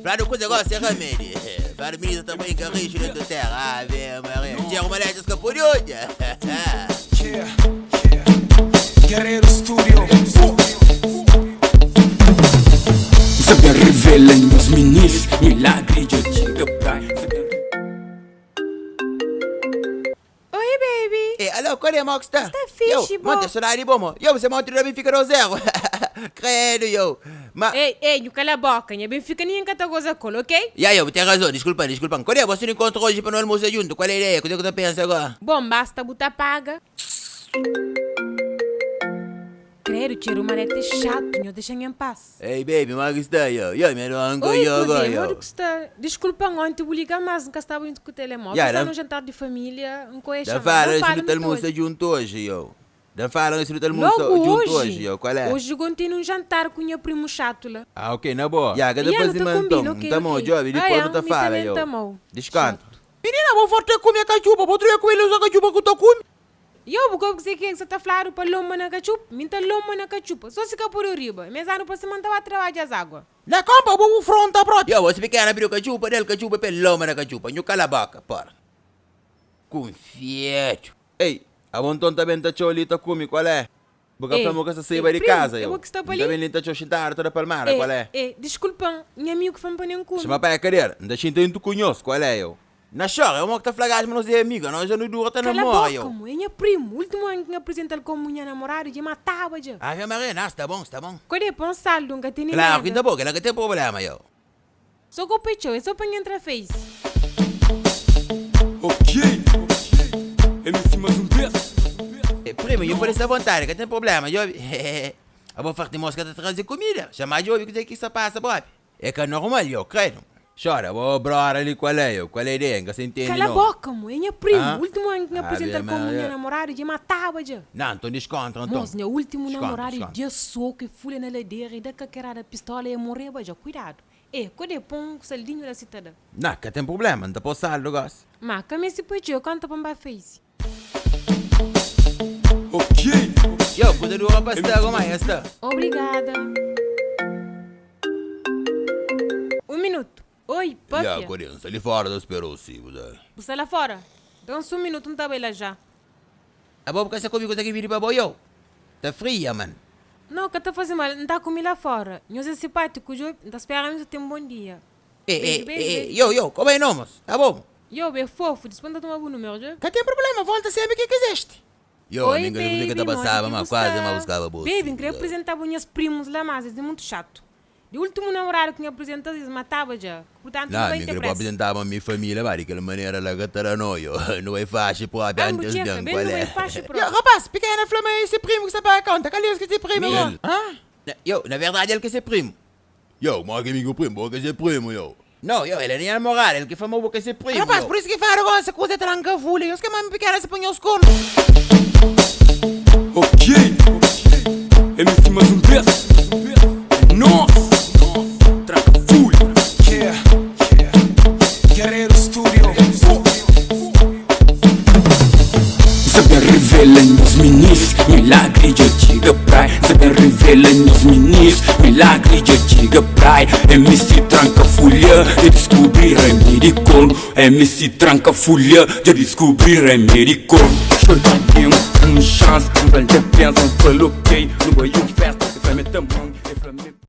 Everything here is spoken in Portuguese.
Flávio com o negócio é remédio. Flávio menino também que rijo dentro da terra. Ave Maria. Tinha uma leite escapurulha. Guerreiro Studio. Saber revela nos minis, milagre de Giga Prime. Oi, baby. Alô, qual é, Mox? Tá fixe, bom. Monta sonar bom. Eu, você monta o Benfica no zero. Credo, eu. Ei, cala a boca, minha Benfica nem encanta coisa cola, ok? Eu, tem razão, desculpa. Qual é, você não encontrou hoje para não almoçar junto? Qual é a ideia? O que você pensa agora? Bom, basta botar paga. Credo, tira uma neta chato, não deixa em paz. Ei, baby, mas está eu. Eu me arranco Oi, agora. onde que está? Desculpa, ontem eu ligar, mas nunca estava indo com o telemóvel. Está no jantar de família, não conheço. Da fala, esse não almoça junto hoje, eu. Da fala, esse não almoça junto hoje, eu. Qual é? Hoje eu continuo um jantar com o meu primo chato lá. Ah, ok, na boa. Cada depois de manter, tá bom, Job, depois tu fala, eu. Descanto. Menina, vou forte comer a cachupa, vou trocar com ele usar a cachupa que eu tô comendo. Eu vou dizer que você está falando para loma na cachupa, minta loma na cachupa, só se por riba, mas não para se manter a trabalhar as águas. Na campa, vou fronta pronto. Eu, você pequena abriu cachupa, dele cachupa, pelo loma na cachupa, não cala a boca, para. Confiete. Ei, a vontade também tá cholita comigo, qual é? Porque famo que essa saiba de casa, eu. Também linta chochitar toda palmara, qual é? Desculpa, minha amigo foi para nenhum cu. Chama para a cadeira, não deixa tu conheço, qual é, eu? Na chora, eu mostro flagagem, mas não é amiga, nós já não dura até namoro, eu. Cala a boca, é meu primo, o último ano que me apresenta ele como minha namorada, já matava já. Ave Maria, está bom. Quando é para um saldo, nunca tem ninguém. Claro, que tá bom, que não tem problema, eu. Só que o pecho, é só para entrar face. Ok, MC mais um peço. Primo, eu por essa vontade, que tem problema, eu. Eu vou fazer mosca de trazer comida, chamar de ouvir que isso passa, Bob. É que é normal, eu creio. Chora, vou obrar ali qual é a ideia, que você entende, Cala a boca, é meu primo, o último ano que me apresenta ele como Maria. minha namorada, já matava já. Não, então desconta, então. Moço, meu último namorado, desconta. já soco e fulha na ladeira e da caquerada pistola e morrer, já cuidado. Quando é pão com saldinho da cidade? Não, que tem problema, não posso sair do negócio. Mas, como esse pecho, canta para um face. Ok, Eu, quando eu vou pastar, como é esta? Obrigada. Um minuto. Oi, papia. Coreano, ali fora das perocivos, Você lá fora? Dá um minuto, não tá bem lá já. A boba que você comigo tem que vir para boi, eu. Tá fria, mano. Não, que tá fazendo mal, não tá comigo lá fora. Nós é simpático, eu tá esperando que tenha um bom dia. Eu, como é nome? Tá bom? Eu, é fofo, desponta tomar o número, já? Que tem problema, volta sempre que quiseste. Eu, Oi, ninguém baby, que tá passava, mas quase me buscava bolsa. Baby, queria apresentar para meus primos lá, mas é muito chato. O último namorado que me apresentou, eles matava já. Portanto, não Não, vai nem ter queria pressa. apresentar a minha família, mas daquela maneira lá que era noio. Não é fácil para a Ah, bucheca, bem não é fácil, pro. Rapaz, pequena flama é esse primo que você vai a conta. Cadê esse primo? Ele. Eu, na verdade, ele que é esse primo. Eu, mas que amigo primo, que é esse primo, eu. Não, ele nem é namorado, ele que famou que é esse primo. Rapaz, por isso que faz agora essa coisa tranca fulha. Eu que mais pequena se põe os cornos. Ok, MC mais um peço. Nossa, traca full. Guerreiro Studio. Saber revela nos minis, milagre de Giga Prime. Saber revela nos minis, milagre de Giga Prime. MC tranca folha de descobrir a medicol. MC tranca folha de descobrir a medicol. Chorta tem uma chance, não vale a pena, falou ok. Não vai eu festa, vai meter mão.